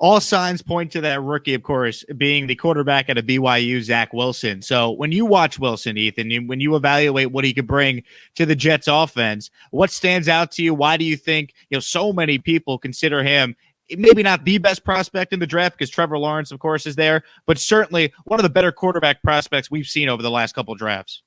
All signs point to that rookie, of course, being the quarterback at a BYU, Zach Wilson. So when you watch Wilson, Ethan, when you evaluate what he could bring to the Jets offense, what stands out to you? Why do you think so many people consider him maybe not the best prospect in the draft, because Trevor Lawrence, of course, is there, but certainly one of the better quarterback prospects we've seen over the last couple of drafts?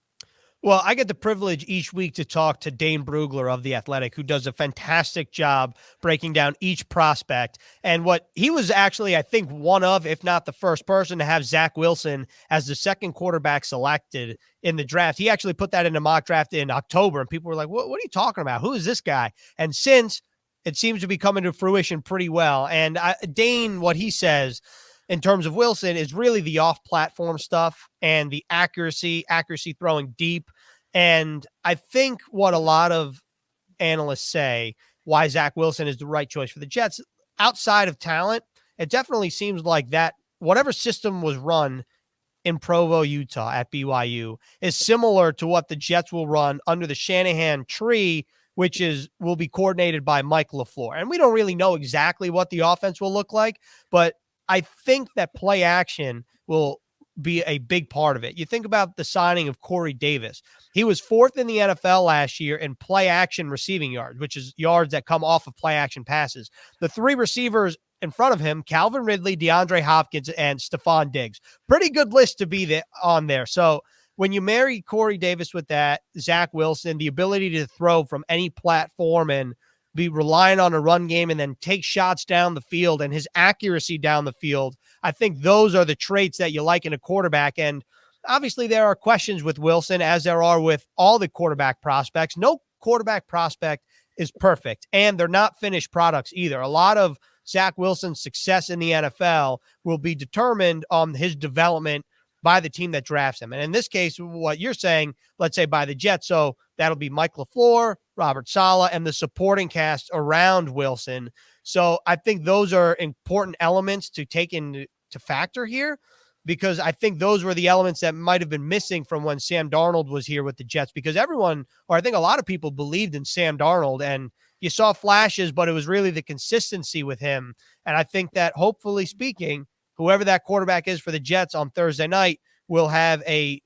Well, I get the privilege each week to talk to Dane Brugler of The Athletic, who does a fantastic job breaking down each prospect. And what he was actually, I think, one of, if not the first person to have Zach Wilson as the second quarterback selected in the draft. He actually put that in a mock draft in October, and people were like, what are you talking about? Who is this guy? And since, it seems to be coming to fruition pretty well. And Dane, what he says in terms of Wilson is really the off-platform stuff and the accuracy throwing deep. And I think what a lot of analysts say why Zach Wilson is the right choice for the Jets, outside of talent, it definitely seems like that whatever system was run in Provo, Utah at BYU is similar to what the Jets will run under the Shanahan tree, which will be coordinated by Mike LaFleur. And we don't really know exactly what the offense will look like, but I think that play action will be a big part of it. You think about the signing of Corey Davis. He was fourth in the NFL last year in play action receiving yards, which is yards that come off of play action passes. The three receivers in front of him, Calvin Ridley, DeAndre Hopkins, and Stephon Diggs. Pretty good list to be on there. So when you marry Corey Davis with that, Zach Wilson, the ability to throw from any platform and be reliant on a run game and then take shots down the field and his accuracy down the field, I think those are the traits that you like in a quarterback. And obviously there are questions with Wilson, as there are with all the quarterback prospects. No quarterback prospect is perfect, and they're not finished products either. A lot of Zach Wilson's success in the NFL will be determined on his development by the team that drafts him. And in this case, what you're saying, let's say by the Jets. So that'll be Mike LaFleur, Robert Saleh, and the supporting cast around Wilson. So I think those are important elements to take into factor here, because I think those were the elements that might have been missing from when Sam Darnold was here with the Jets, because everyone, or I think a lot of people, believed in Sam Darnold, and you saw flashes, but it was really the consistency with him. And I think that, hopefully speaking, whoever that quarterback is for the Jets on Thursday night will have a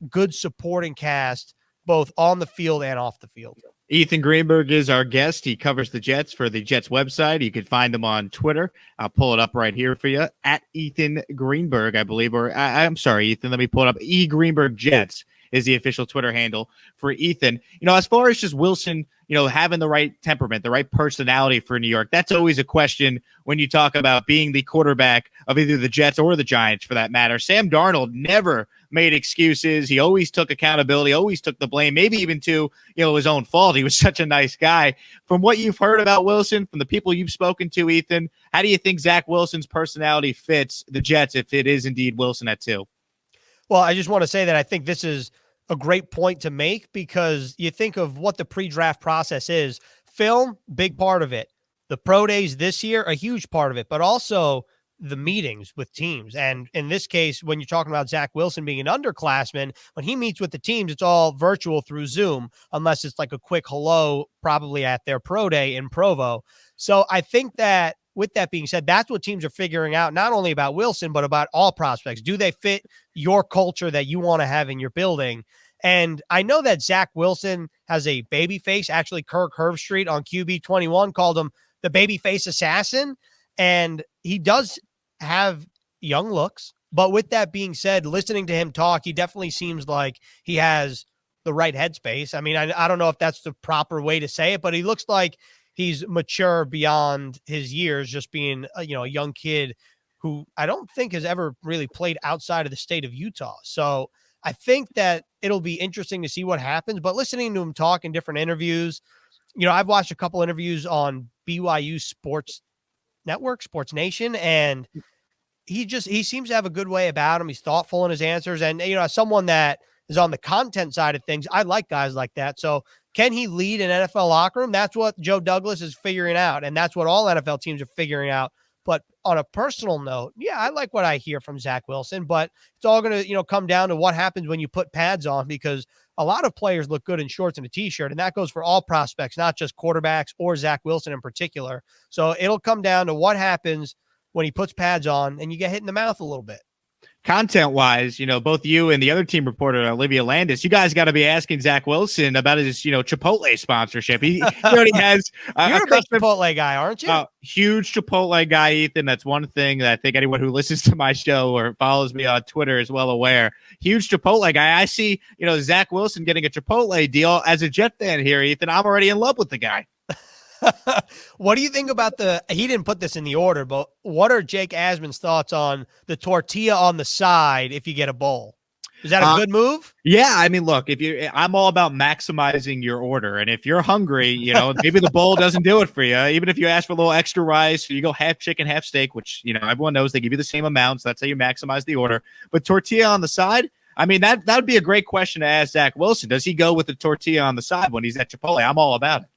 good supporting cast, both on the field and off the field. Ethan Greenberg is our guest. He covers the Jets for the Jets website. You can find him on Twitter. I'll pull it up right here for you, at Ethan Greenberg, I believe. Or I'm sorry, Ethan, let me pull it up. E. Greenberg Jets is the official Twitter handle for Ethan. As far as just Wilson, having the right temperament, the right personality for New York, that's always a question when you talk about being the quarterback of either the Jets or the Giants, for that matter. Sam Darnold never made excuses. He always took accountability, always took the blame, maybe even to, his own fault. He was such a nice guy. From what you've heard about Wilson, from the people you've spoken to, Ethan, how do you think Zach Wilson's personality fits the Jets if it is indeed Wilson at 2? Well, I just want to say that I think this is a great point to make, because you think of what the pre-draft process is. Film, big part of it. The pro days this year, a huge part of it, but also the meetings with teams. And in this case, when you're talking about Zach Wilson being an underclassman, when he meets with the teams, it's all virtual through Zoom, unless it's like a quick hello, probably at their pro day in Provo. So I think that, with that being said, that's what teams are figuring out, not only about Wilson, but about all prospects. Do they fit your culture that you want to have in your building? And I know that Zach Wilson has a baby face. Actually, Kirk Herbstreit on QB21 called him the baby face assassin. And he does have young looks. But with that being said, listening to him talk, he definitely seems like he has the right headspace. I mean, I don't know if that's the proper way to say it, but he looks like he's mature beyond his years, just being a young kid who I don't think has ever really played outside of the state of Utah. So I think that it'll be interesting to see what happens. But listening to him talk in different interviews, I've watched a couple interviews on BYU Sports Network, Sports Nation, and he seems to have a good way about him. He's thoughtful in his answers. And, as someone that is on the content side of things, I like guys like that. So can he lead an NFL locker room? That's what Joe Douglas is figuring out. And that's what all NFL teams are figuring out. But on a personal note, yeah, I like what I hear from Zach Wilson, but it's all going to, come down to what happens when you put pads on, because a lot of players look good in shorts and a t-shirt, and that goes for all prospects, not just quarterbacks or Zach Wilson in particular. So it'll come down to what happens when he puts pads on and you get hit in the mouth a little bit. Content wise, both you and the other team reporter, Olivia Landis, you guys got to be asking Zach Wilson about his, Chipotle sponsorship. He already has You're a big Chipotle guy, aren't you? Huge Chipotle guy, Ethan. That's one thing that I think anyone who listens to my show or follows me on Twitter is well aware. Huge Chipotle guy. I see, Zach Wilson getting a Chipotle deal. As a Jet fan here, Ethan, I'm already in love with the guy. What do you think about he didn't put this in the order, but what are Jake Asman's thoughts on the tortilla on the side if you get a bowl? Is that a good move? Yeah, I mean, look, I'm all about maximizing your order, and if you're hungry, maybe the bowl doesn't do it for you. Even if you ask for a little extra rice, you go half chicken, half steak, which everyone knows they give you the same amount, so that's how you maximize the order. But tortilla on the side, I mean, that would be a great question to ask Zach Wilson. Does he go with the tortilla on the side when he's at Chipotle? I'm all about it.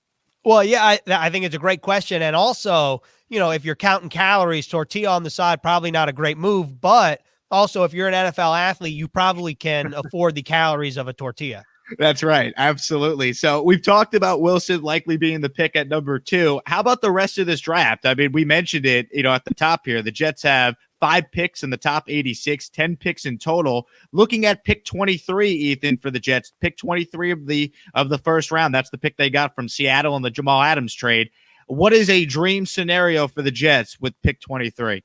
Well, yeah, I think it's a great question. And also, if you're counting calories, tortilla on the side, probably not a great move. But also, if you're an NFL athlete, you probably can afford the calories of a tortilla. That's right. Absolutely. So we've talked about Wilson likely being the pick at number 2. How about the rest of this draft? I mean, we mentioned it, at the top here. The Jets have 5 picks in the top 86, 10 picks in total. Looking at pick 23, Ethan, for the Jets, pick 23 of the first round. That's the pick they got from Seattle in the Jamal Adams trade. What is a dream scenario for the Jets with pick 23?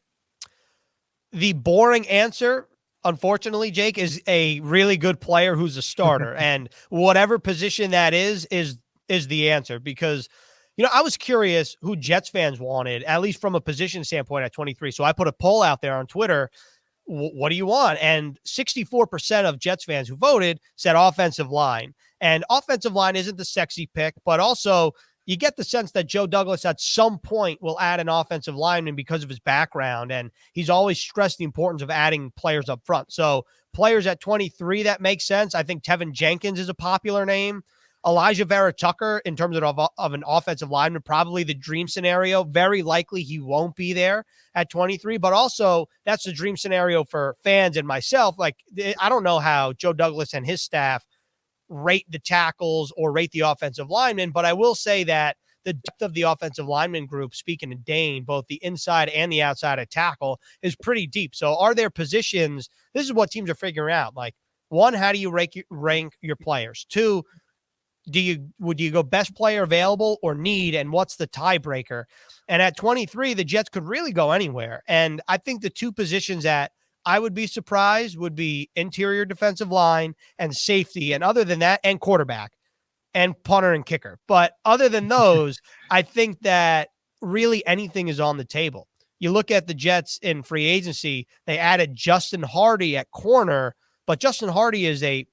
The boring answer, unfortunately, Jake, is a really good player who's a starter. And whatever position that is the answer, because I was curious who Jets fans wanted, at least from a position standpoint at 23. So I put a poll out there on Twitter. What do you want? And 64% of Jets fans who voted said offensive line. And offensive line isn't the sexy pick, but also you get the sense that Joe Douglas at some point will add an offensive lineman because of his background. And he's always stressed the importance of adding players up front. So players at 23, that makes sense. I think Tevin Jenkins is a popular name. Elijah Vera Tucker, in terms of an offensive lineman, probably the dream scenario. Very likely he won't be there at 23, but also that's the dream scenario for fans and myself. Like, I don't know how Joe Douglas and his staff rate the tackles or rate the offensive linemen, but I will say that the depth of the offensive lineman group, speaking of Dane, both the inside and the outside of tackle, is pretty deep. So are there positions? This is what teams are figuring out. Like, one, how do you rank your players? 2, would you go best player available or need, and what's the tiebreaker? And at 23, the Jets could really go anywhere. And I think the 2 positions that I would be surprised would be interior defensive line and safety. And other than that, and quarterback and punter and kicker. But other than those, I think that really anything is on the table. You look at the Jets in free agency, they added Justin Hardy at corner, but Justin Hardy is a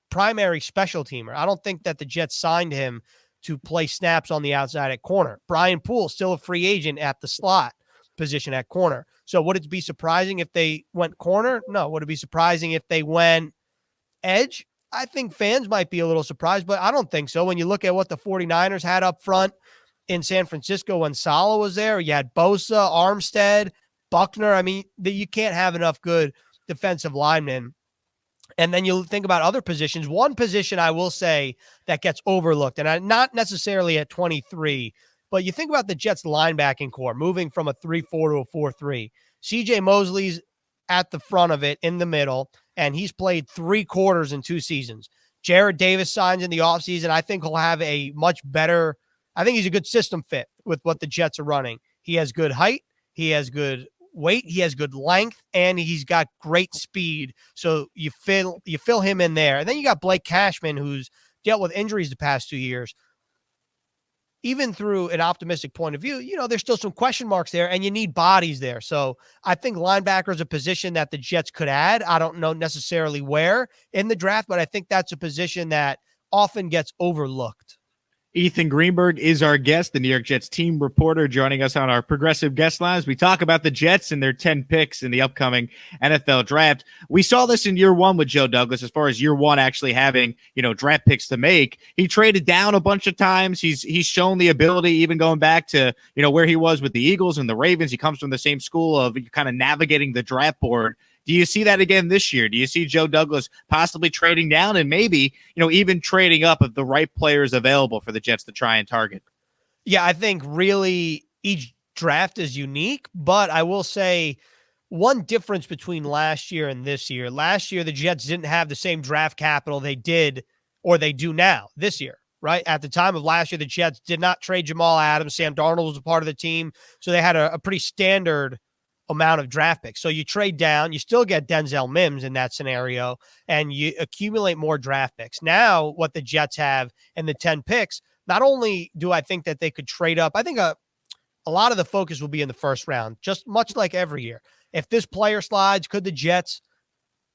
primary special teamer. I don't think that the Jets signed him to play snaps on the outside at corner. Brian Poole, still a free agent at the slot position at corner. So would it be surprising if they went corner? No. Would it be surprising if they went edge? I think fans might be a little surprised, but I don't think so. When you look at what the 49ers had up front in San Francisco when Saleh was there, you had Bosa, Armstead, Buckner. I mean, you can't have enough good defensive linemen. And then you think about other positions. One position I will say that gets overlooked, and not necessarily at 23, but you think about the Jets linebacking core moving from a 3-4 to a 4-3. CJ Mosley's at the front of it in the middle, and he's played 3 quarters in 2 seasons. Jared Davis signs in the offseason. I think he'll have a much better, I think he's a good system fit with what the Jets are running. He has good height. He has good weight. He has good length, and he's got great speed. So you fill him in there. And then you got Blake Cashman, who's dealt with injuries the past 2 years. Even through an optimistic point of view, there's still some question marks there, and you need bodies there. So I think linebacker is a position that the Jets could add. I don't know necessarily where in the draft, but I think that's a position that often gets overlooked. Ethan Greenberg is our guest, the New York Jets team reporter, joining us on our progressive guest lines. We talk about the Jets and their 10 picks in the upcoming NFL draft. We saw this in year 1 with Joe Douglas, as far as year 1 actually having, draft picks to make. He traded down a bunch of times. He's shown the ability, even going back to, where he was with the Eagles and the Ravens. He comes from the same school of kind of navigating the draft board. Do you see that again this year? Do you see Joe Douglas possibly trading down and maybe, even trading up if the right players available for the Jets to try and target? Yeah, I think really each draft is unique, but I will say one difference between last year and this year. Last year, the Jets didn't have the same draft capital they did or they do now this year, right? At the time of last year, the Jets did not trade Jamal Adams. Sam Darnold was a part of the team. So they had a pretty standard amount of draft picks. So you trade down, you still get Denzel Mims in that scenario, and you accumulate more draft picks. Now, what the Jets have in the 10 picks, not only do I think that they could trade up, I think a lot of the focus will be in the first round, just much like every year. If this player slides, could the Jets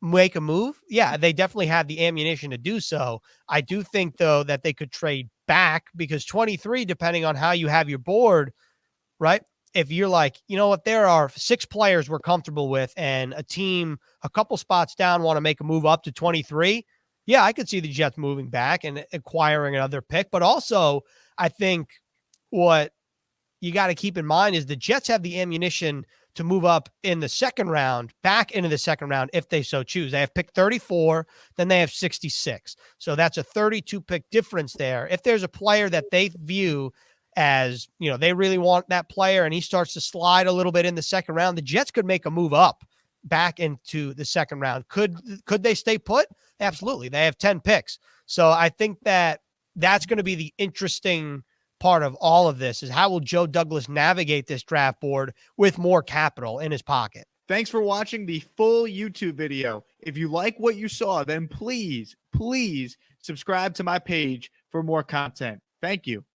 make a move? Yeah, they definitely have the ammunition to do so. I do think, though, that they could trade back because 23, depending on how you have your board, right? If you're like, you know what, there are 6 players we're comfortable with and a team a couple spots down want to make a move up to 23, yeah, I could see the Jets moving back and acquiring another pick. But also, I think what you got to keep in mind is the Jets have the ammunition to move up in the second round, back into the second round if they so choose. They have pick 34, then they have 66. So that's a 32 pick difference there. If there's a player that they view as, you know, they really want that player and he starts to slide a little bit in the second round, the Jets could make a move up back into the second round. Could they stay put? Absolutely. They have 10 picks. So I think that that's going to be the interesting part of all of this is how will Joe Douglas navigate this draft board with more capital in his pocket. Thanks for watching the full YouTube video. If you like what you saw, then please subscribe to my page for more content. Thank you.